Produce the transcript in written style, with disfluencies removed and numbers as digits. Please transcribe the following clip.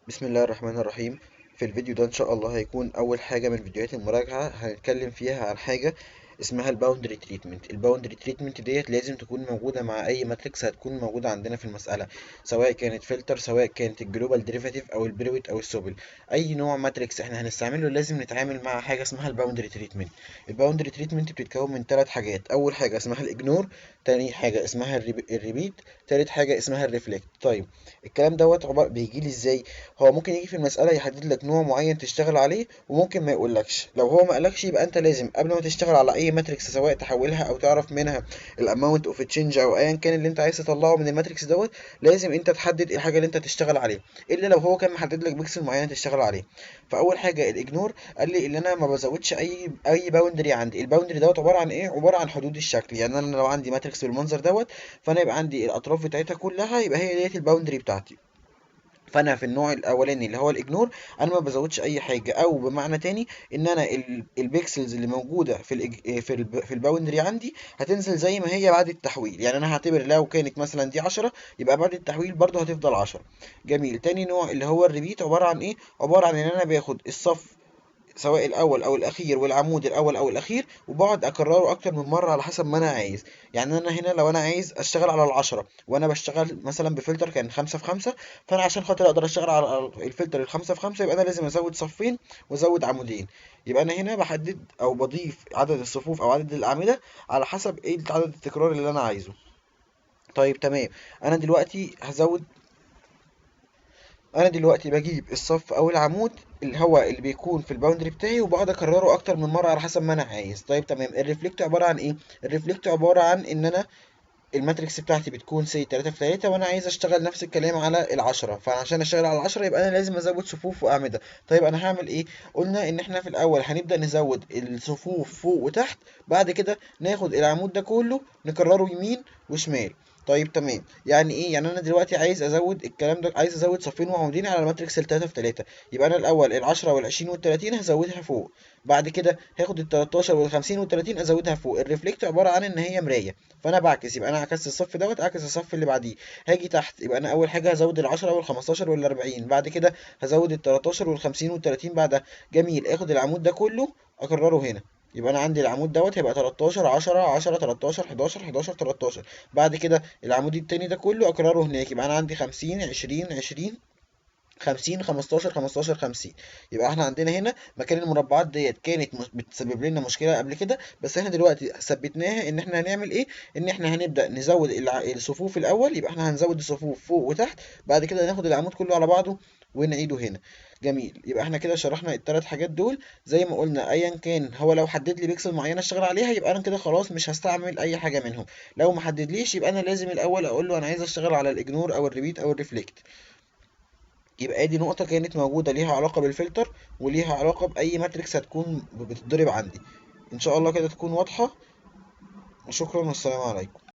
بسم الله الرحمن الرحيم. في الفيديو ده ان شاء الله هيكون اول حاجه من فيديوهات المراجعه، هنتكلم فيها عن حاجه اسمها الباوندري تريتمنت. الباوندري تريتمنت ديت لازم تكون موجوده مع اي ماتريكس هتكون موجوده عندنا في المساله، سواء كانت فلتر، سواء كانت الجلوبال ديريفاتيف او البريوت او السوبل. اي نوع ماتريكس احنا هنستعمله لازم نتعامل مع حاجه اسمها الباوندري تريتمنت. الباوندري تريتمنت بتتكون من ثلاث حاجات: اول حاجه اسمها الاجنور، تاني حاجه اسمها الريبيت، تالت حاجه اسمها الريفلكت. طيب الكلام دوت عباره بيجي لي ازاي؟ هو ممكن يجي في المسألة يحدد لك نوع معين تشتغل عليه، وممكن ما يقولكش. لو هو ما قالكش يبقى انت لازم قبل ما تشتغل على اي ماتريكس، سواء تحولها او تعرف منها الاماونت اوف تشينج او ايا كان اللي انت عايز تطلعه من الماتريكس دوت، لازم انت تحدد ايه الحاجة اللي انت تشتغل عليها، الا لو هو كان محدد لك بيكسل معين تشتغل عليه. فاول حاجة الاجنور، قال لي ان انا ما بزودش اي باوندري عندي. الباوندري دوت عبارة عن ايه؟ عبارة عن حدود الشكل. يعني انا لو عندي ماتريكس بالمنظر دوت، فانا يبقى عندي الاطراف بتاعتها كلها يبقى هي ديت الباوندري بتاعتي. فانا في النوع الاولاني اللي هو الاجنور، انا ما بزودش اي حاجه، او بمعنى تاني ان انا البيكسلز اللي موجوده في الباوندري عندي هتنزل زي ما هي بعد التحويل. يعني انا هعتبر لو كانت مثلا دي 10، يبقى بعد التحويل برضو هتفضل 10. جميل. تاني نوع اللي هو الريبيت، عباره عن ايه؟ عباره عن ان انا باخد الصف، سواء الاول او الاخير والعمود الاول او الاخير، وبقعد اكرره اكتر من مره على حسب ما انا عايز. يعني انا هنا لو انا عايز اشتغل على العشرة، وانا بشتغل مثلا بفلتر كان 5 في 5، فانا عشان خاطر اقدر اشتغل على الفلتر ال5 في 5، يبقى انا لازم ازود صفين وازود عمودين. يبقى انا هنا بحدد او بضيف عدد الصفوف او عدد الاعمده على حسب ايه عدد التكرار اللي انا عايزه. طيب تمام. انا دلوقتي هزود انا دلوقتي بجيب الصف او العمود اللي هو اللي بيكون في الباوندري بتاعي، وبقعد اكرره اكتر من مره على حسب ما انا عايز. طيب تمام. الريفلكت عباره عن ايه؟ الريفلكت عباره عن ان انا الماتريكس بتاعتي بتكون سي 3 في 3، وانا عايز اشتغل نفس الكلام على العشرة، فعشان اشتغل على العشرة يبقى انا لازم ازود صفوف واعمده. طيب انا هعمل ايه؟ قلنا ان احنا في الاول هنبدا نزود الصفوف فوق وتحت، بعد كده ناخد العمود ده كله نكرره يمين وشمال. طيب تمام. يعني ايه؟ يعني انا دلوقتي عايز ازود الكلام ده، عايز ازود صفين وعمودين على الماتريكس ال 3 في 3. يبقى انا الاول ال10 وال20 وال30 هزودها فوق، بعد كده هاخد ال13 وال50 وال30 ازودها فوق. الريفلكت عباره عن ان هي مرايه، فانا بعكس. يبقى انا عكست الصف دوت، اعكس الصف اللي بعديه. هاجي تحت، يبقى انا اول حاجه هزود ال10 وال15 وال40، بعد كده هزود ال13 وال50 وال30 بعدها. جميل. اخد العمود ده كله اكرره هنا. يبقى انا عندي العمود دوت هيبقى 13 10 10 13 11 11 13. بعد كده العمود التاني ده كله اكرره هناك. يبقى انا عندي 50 20 20 50 15 15 50. يبقى احنا عندنا هنا مكان المربعات ديت كانت بتسبب لنا مشكله قبل كده، بس احنا دلوقتي ثبتناها ان احنا هنعمل ايه؟ ان احنا هنبدا نزود الصفوف الاول. يبقى احنا هنزود الصفوف فوق وتحت، بعد كده ناخد العمود كله على بعضه ونعيده هنا. جميل. يبقى احنا كده شرحنا الثلاث حاجات دول. زي ما قلنا، ايا كان هو لو حدد لي بيكسل معينه اشتغل عليها، يبقى انا كده خلاص مش هستعمل اي حاجه منهم. لو ما حددليش، يبقى انا لازم الاول اقول له انا عايز اشتغل على الاجنور او الريبيت او الريفلكت. يبقى دي نقطة كانت موجودة ليها علاقة بالفلتر، وليها علاقة بأي ماتريكس هتكون بتتضرب عندي. إن شاء الله كده تكون واضحة، وشكرا والسلام عليكم.